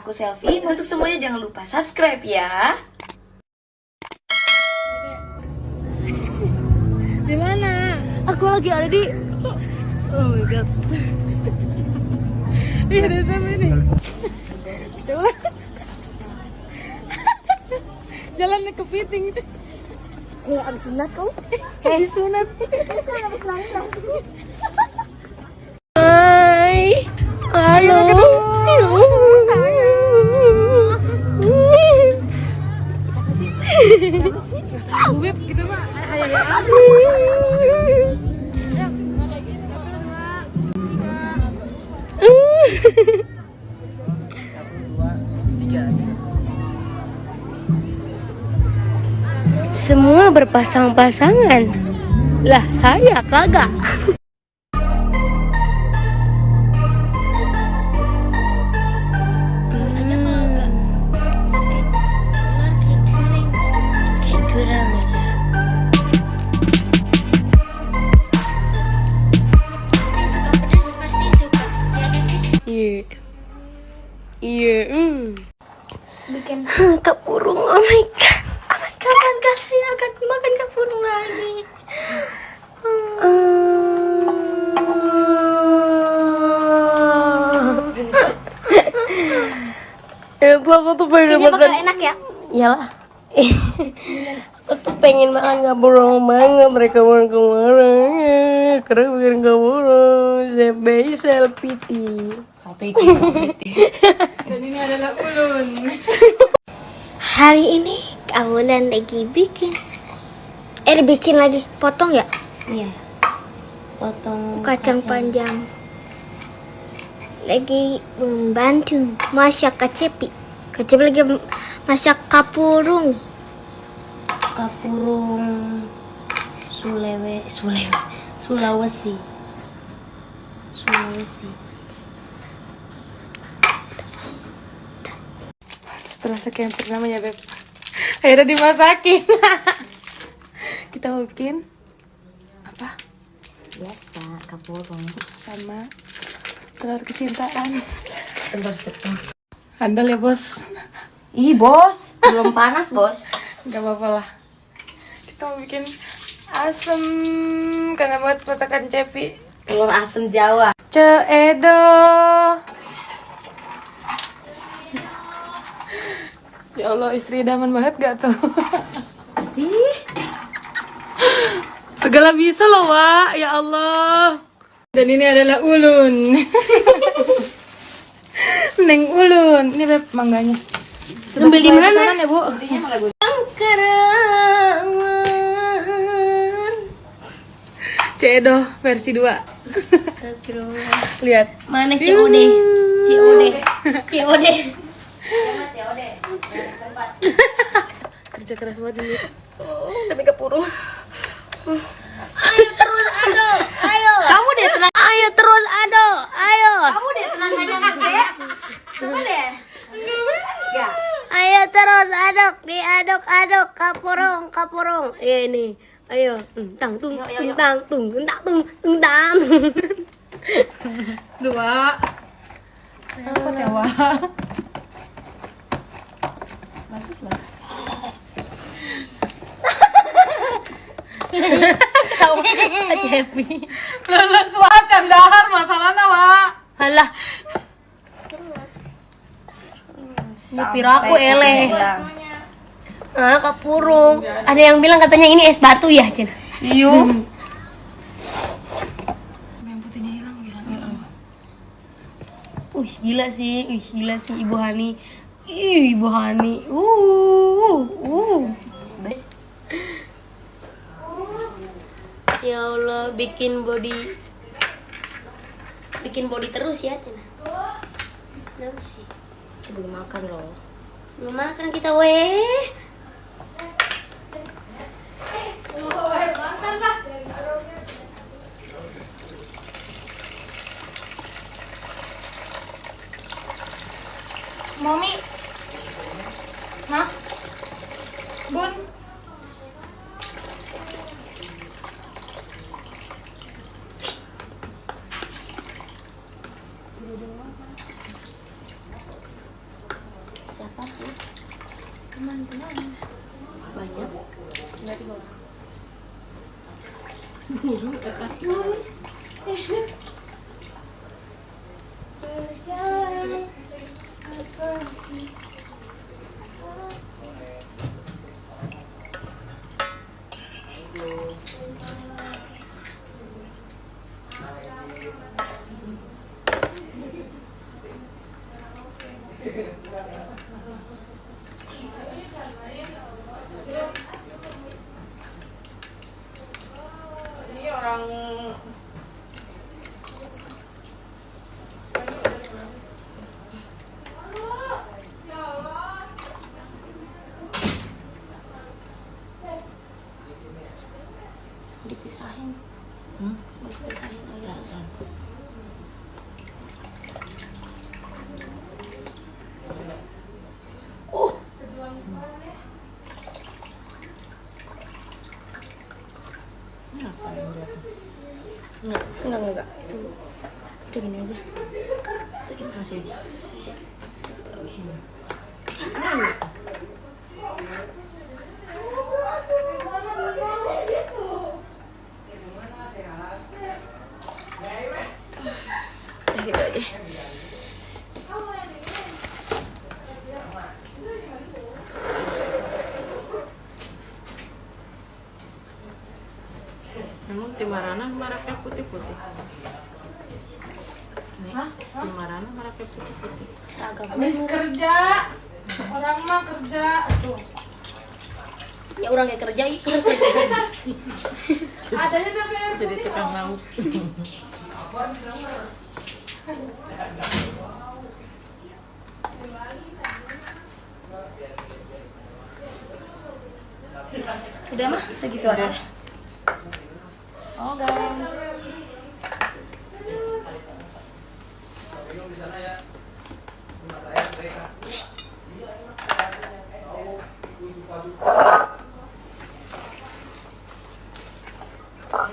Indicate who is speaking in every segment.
Speaker 1: aku Selfie. Untuk semuanya jangan lupa subscribe ya.
Speaker 2: Di mana? Aku lagi ada di. Oh my god. Iya, ada sama ini. Coba. Jalannya kepiting itu.
Speaker 3: Ya, abis sunat kau?
Speaker 2: Habis sunat.
Speaker 3: Abis lahir.
Speaker 2: Hai. Halo. Beb, gitu mah. Semua berpasang-pasangan. Lah, saya kagak. Iya,
Speaker 3: Bikin
Speaker 2: kapurung, oh my god.
Speaker 3: kapan kasih akan makan kapurung lagi?
Speaker 2: Itu aku tuh pengen
Speaker 3: Kayaknya bakal
Speaker 2: makan.
Speaker 3: enak ya?
Speaker 2: Iyalah. Aku tuh pengen makan kapurung banget. Mereka mau kemana? Karena bikin kapurung. Spesial piti. Dan ini adalah ulun.
Speaker 3: Hari ini Kaulan lagi bikin. Dibikin lagi. Potong ya?
Speaker 2: Iya. Potong
Speaker 3: Kacang panjang. Lagi membantu masak kacepi. Kacepi lagi masak kapurung.
Speaker 2: kapurung Sulawesi. Setelah sekian purnama ya Beb, akhirnya dimasakin. Kita mau bikin apa?
Speaker 1: Biasa kapurung
Speaker 2: Sama telur kecintaan.
Speaker 1: telur ceplok.
Speaker 2: Handal ya bos.
Speaker 1: Ih bos, belum panas bos.
Speaker 2: Gak apa-apa lah. Kita mau bikin asem. Kangen banget masakan Cepi.
Speaker 1: Telur asem Jawa.
Speaker 2: Ceedo. Ya Allah, istri idaman banget gak tuh?
Speaker 1: Sih.
Speaker 2: Segala bisa loh, Wak. Ya Allah. Dan ini adalah ulun. Neng ulun. Ini Beb, mangganya. Sudah
Speaker 3: Ambil di
Speaker 2: sesuai
Speaker 3: mana?
Speaker 2: pesanan ya, Bu? Ceedo versi 2.
Speaker 3: Astagfirullah.
Speaker 2: Lihat.
Speaker 3: Mana COD? COD. COD.
Speaker 2: Kerja keras banget ini. Tapi kepuru.
Speaker 3: Ayo terus aduk. Ayo.
Speaker 1: Kamu deh tenang.
Speaker 3: Ayo terus aduk. Ayo.
Speaker 1: Kamu deh tenang aja ya. Kamu deh. Ya.
Speaker 3: Ayo terus aduk. Diaduk-aduk kapurung. Ini. Ayo. Tang tung tang tung tang.
Speaker 2: 2. Repot ya, Wak.
Speaker 1: Bagus lah.
Speaker 3: Cepi.
Speaker 2: Lulus Wak, candahar masalahnya, Wak.
Speaker 3: Halah. Ini piraku eleh. Kapurung. Ada yang bilang katanya ini es batu ya, Cina.
Speaker 1: Iyo.
Speaker 2: Yang putihnya hilang.
Speaker 3: Gila sih Ibu Hani. Ibu Hani. Ya Allah, bikin body terus ya, Cina. Kenapa sih?
Speaker 1: Belum makan loh.
Speaker 3: Belum makan kita weh.
Speaker 2: Mami. Hah? Bun.
Speaker 3: siapa tuh?
Speaker 2: Teman-teman.
Speaker 3: Banyak.
Speaker 2: Enggak di bawah. Berjalan seperti ini orang
Speaker 3: Dipisahin. Dipisahin aja. Enggak. Udah gini aja. Udah gini aja. Udah gitu aja.
Speaker 2: Emang Timarana maraknya putih-putih. Nih, Timarana maraknya putih-putih.
Speaker 3: Seragam.
Speaker 2: Habis kerja, orang mah kerja. Tuh.
Speaker 3: Ya orang kayak kerja itu.
Speaker 2: Adanya sampai air jadi tukang lauk.
Speaker 1: Udah mah segitu aja. Oh guys.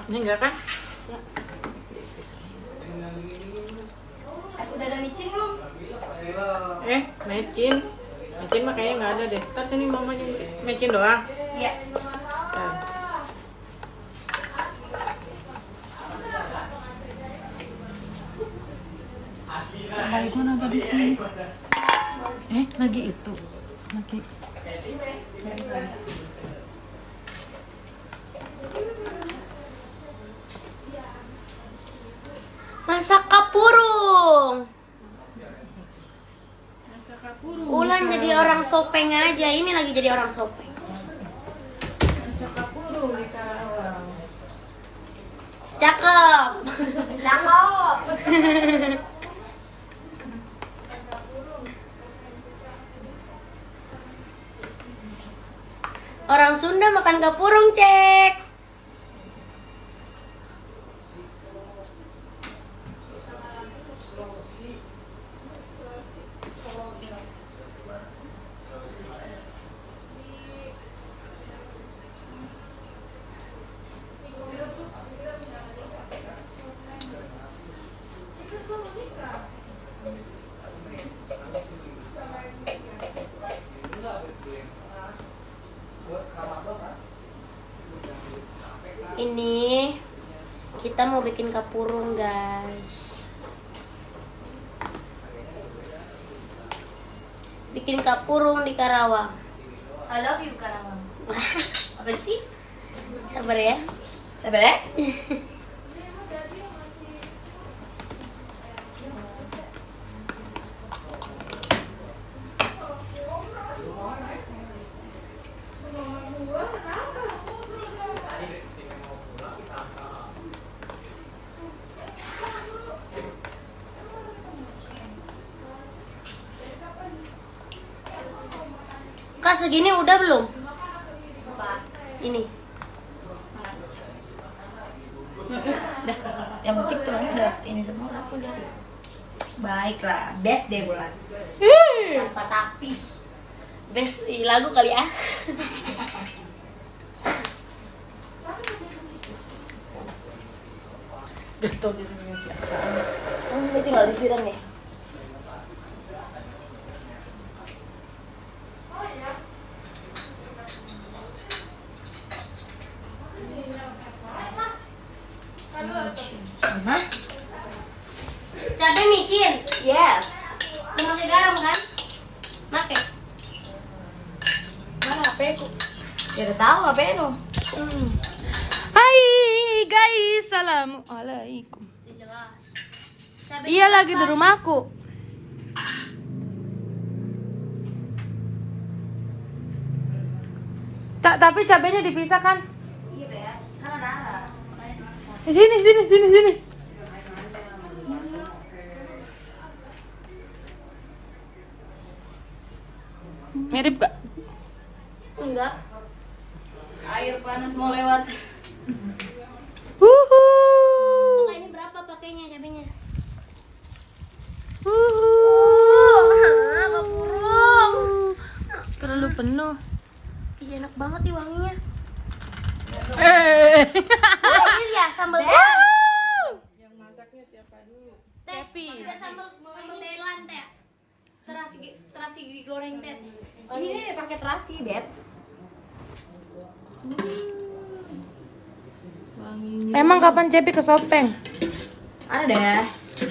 Speaker 2: Ini enggak kan?
Speaker 3: Ya.
Speaker 1: Udah ada micin belum?
Speaker 2: Mecin. Mecin mah kayaknya nggak ada deh. Ntar sini mamanya mecin doang.
Speaker 1: Iya.
Speaker 2: Ntar. Baygon ada di sini. Lagi itu. Lagi.
Speaker 3: Masak kapurung.
Speaker 2: Masak kapurung.
Speaker 3: Ulan jadi orang sopeng aja. Ini lagi jadi orang sopeng.
Speaker 2: Masak kapurung di Karawang.
Speaker 3: Cakep.
Speaker 1: Cakep.
Speaker 3: Orang Sunda makan kapurung, cek. Ini kita mau bikin kapurung, guys. Bikin kapurung di Karawang.
Speaker 1: I love you Karawang. Apa sih?
Speaker 3: Sabar ya.
Speaker 1: Sabar ya.
Speaker 3: Kak, segini udah belum? Ini.
Speaker 1: Udah. Yang penting tulangnya udah ini semua. Udah. Baiklah, best deh bulan. Tanpa tapi.
Speaker 3: Best lagu kali ya.
Speaker 2: Gatel di dunia ciptaan.
Speaker 3: Oh, ini tinggal disiram ya.
Speaker 1: Ya udah tahu apa itu.
Speaker 2: Hai guys, assalamualaikum.
Speaker 3: Jelas.
Speaker 2: Iya lagi di rumahku. Tapi cabenya dipisah kan?
Speaker 1: Iya, Bea. Kan ada.
Speaker 2: Sini. Mirip gak?
Speaker 3: Enggak.
Speaker 1: Air panas mau lewat.
Speaker 2: Wuhuu.
Speaker 3: Kak, ini berapa pakainya cabenya?
Speaker 2: Wuhuu. Terlalu penuh.
Speaker 3: Ih, enak banget nih wanginya.
Speaker 2: Eh.
Speaker 3: Air ya sambal.
Speaker 2: Tepi.
Speaker 3: Ada sambal Thailand teh. Terasi digoreng teh.
Speaker 1: Ini pakai terasi, Beb.
Speaker 2: Emang kapan Cepi ke Sopeng?
Speaker 1: Ada deh.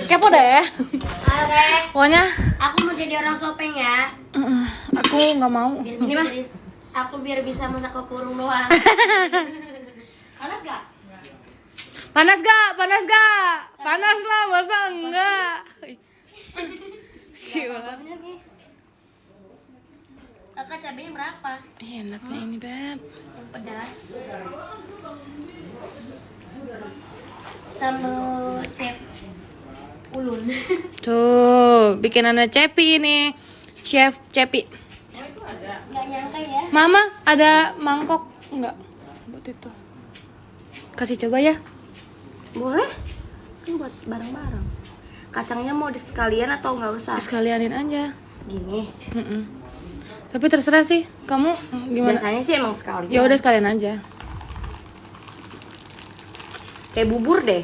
Speaker 2: Kepo deh.
Speaker 3: Oke.
Speaker 2: Pokoknya
Speaker 3: Aku mau jadi orang Sopeng ya.
Speaker 2: aku nggak mau.
Speaker 3: Biar bisa jadi, aku biar bisa masak kepurung doang.
Speaker 1: Panas gak?
Speaker 2: Panas gak? Panas lah, masa enggak? Siapa?
Speaker 3: Banyak nih. Kakak cabenya berapa?
Speaker 2: Enaknya ini Beb.
Speaker 3: Yang pedas. Sambal cep ulun.
Speaker 2: Tuh, bikinannya Cepi ini. Chef Cepi.
Speaker 3: Nggak nyangka ya.
Speaker 2: Mama, ada mangkok enggak? Buat itu. Kasih coba ya.
Speaker 1: Boleh. Kan buat bareng-bareng. Kacangnya mau sekalian atau nggak usah?
Speaker 2: Sekalianin aja.
Speaker 1: Gini.
Speaker 2: Tapi terserah sih, kamu gimana?
Speaker 1: Biasanya sih emang sekalian.
Speaker 2: Ya udah sekalian aja.
Speaker 1: Kayak bubur deh.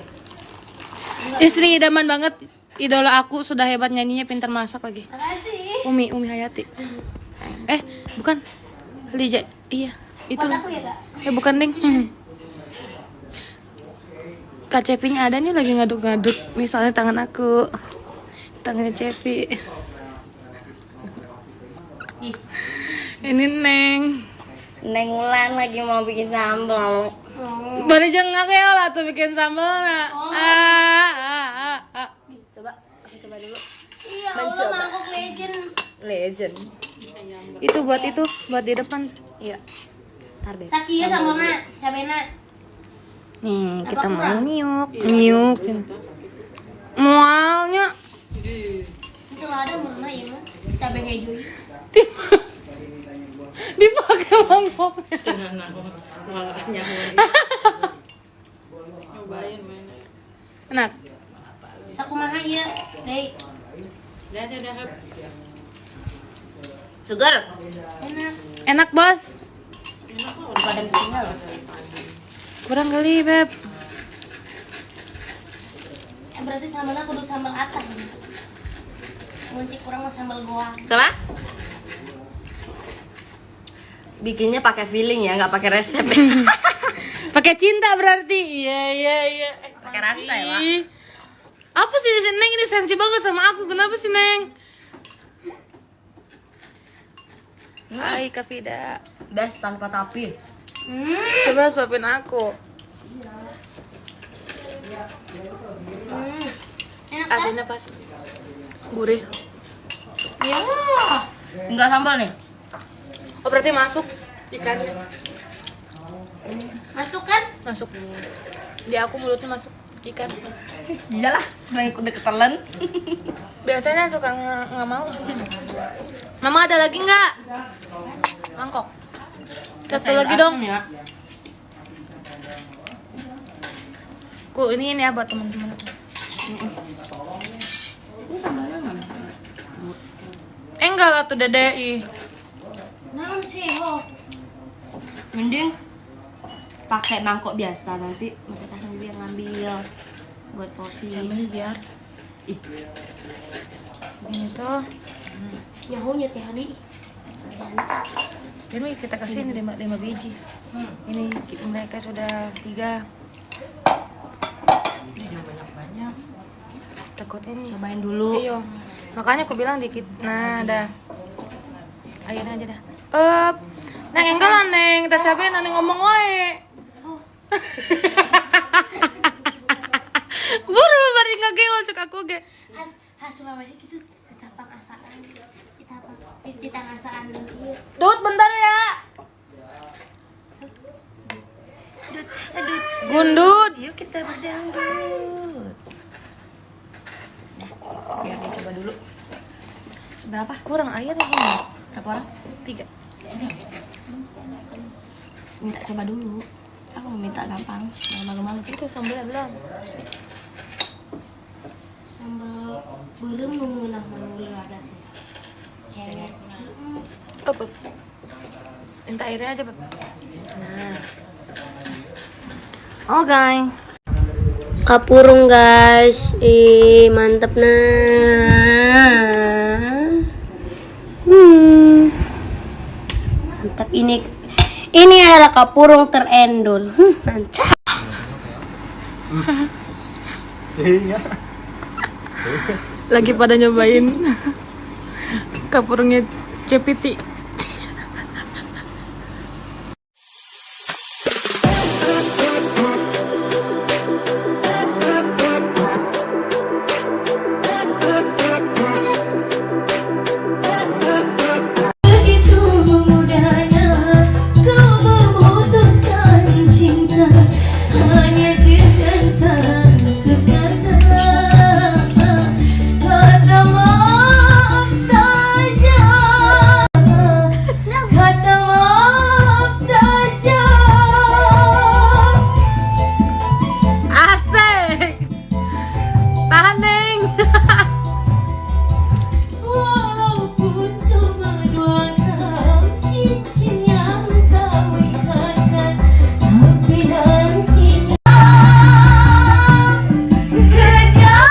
Speaker 2: Istri idaman banget, idola aku, sudah hebat nyanyinya, pintar masak lagi.
Speaker 3: Makasih.
Speaker 2: Umi Hayati. Bukan. Lija. Iya, itu.
Speaker 3: Buat aku ya, Kak?
Speaker 2: Bukan, Ding. Kak Cepinya ada nih lagi ngaduk-ngaduk. Nih soalnya tangan aku. Tangannya Cepi.
Speaker 3: Ih,
Speaker 2: Ini Neng.
Speaker 1: Neng Ulan lagi mau bikin sambal.
Speaker 2: Boleh jengak ya lah tuh bikin sambal.
Speaker 1: Coba, aku coba dulu.
Speaker 3: iya, Allah
Speaker 1: Mencoba.
Speaker 3: mangkok legend.
Speaker 1: Legend.
Speaker 2: Itu buat di depan.
Speaker 1: Iya. Ntar Beb.
Speaker 3: Sakieu sambalna, cabena.
Speaker 2: Nih, kita
Speaker 3: Apa
Speaker 2: mau
Speaker 3: kurang?
Speaker 2: niuk. Mualnya.
Speaker 3: Itu ada mana ya, mah? Cabe hijau.
Speaker 2: Dipakai mangkoknya. Enak.
Speaker 3: Sakumaha ieu, Dei.
Speaker 1: Sugar.
Speaker 3: Enak.
Speaker 2: Enak, Bos.
Speaker 1: Badan tinggal.
Speaker 2: Kurang kali, Beb.
Speaker 3: Berarti sambalnya kudu sambal atah. Muncik kurang mah sambal goang.
Speaker 1: Kenapa? Bikinnya pakai feeling ya, nggak pakai resep.
Speaker 2: Pakai cinta berarti. Iya.
Speaker 1: Pakai rasa ya, Pak?
Speaker 2: Apa sih si Neng ini sensi banget sama aku? Kenapa sih, Neng? Hai, Kak Fida.
Speaker 1: Best tanpa tapi.
Speaker 2: Coba suapin aku.
Speaker 3: Enak kan?
Speaker 2: Asinnya pas. Gurih.
Speaker 3: Ya.
Speaker 1: Enggak sambal nih.
Speaker 2: Oh, berarti masuk ikannya.
Speaker 3: Masuk kan?
Speaker 2: Masuk. Di aku mulutnya masuk ikan.
Speaker 1: Iyalah, nggak ikut ketelan.
Speaker 2: Biasanya suka nggak mau. Mama ada lagi nggak? Mangkok. Satu lagi dong.
Speaker 1: Ya.
Speaker 2: Ku ini ya buat teman-teman aku.
Speaker 1: Ini sambalnya nggak?
Speaker 2: Enggak lah tuh Dede. Ih.
Speaker 3: Naon sih, ho?
Speaker 1: Mending pakai mangkok biasa, nanti mereka sendiri yang ngambil buat porsi.
Speaker 2: Cabenya biar.
Speaker 1: Ih,
Speaker 2: Ini tuh.
Speaker 3: Nyahunya teh Hani.
Speaker 2: Ini kita kasih ini 5 biji. Ini mereka sudah 3.
Speaker 1: banyak-banyak.
Speaker 2: Takut ini.
Speaker 1: Cobain dulu.
Speaker 2: Iya. Makanya aku bilang dikit. Nah, dah. Ayo aja dah. Neng enggak lah Neng, tak capek Neng ngomong wae. Buru bari ngagewol cek aku ge.
Speaker 3: Has Sulawesi gitu ketapang asaan. Kita ngasaan ieu.
Speaker 2: Dut bentar ya.
Speaker 1: Aduh,
Speaker 2: Gundut.
Speaker 1: yuk kita berdangdut. Nah, biar dia coba dulu. Berapa?
Speaker 2: Kurang air lagi nggak?
Speaker 1: Berapa orang?
Speaker 2: 3.
Speaker 1: Minta coba dulu. Aku mau minta gampang, jangan malu-malu.
Speaker 2: Itu sambelnya belum.
Speaker 3: Sambal beureum nu meunah meuleuh ada teh. Cewek.
Speaker 2: Up. Minta airnya aja, Beb. Nah.
Speaker 3: Oke. Kapurung guys. Mantep nah. Mantap ini adalah kapurung terendul. Mantap.
Speaker 2: Lagi pada nyobain kapurungnya CPT.
Speaker 3: Begitu mudahnya kau memutuskan cinta hanya dengan satu kata. Kata maaf saja. Kata maaf saja.
Speaker 2: Asik. Tahan, Neng.
Speaker 3: Walaupun cuma dua gram cincin yang kau ikatkan, tapi nantinya kejam.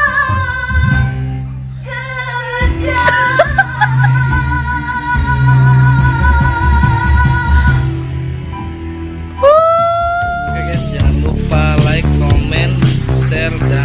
Speaker 4: Oke guys, jangan lupa like, comment, share, dan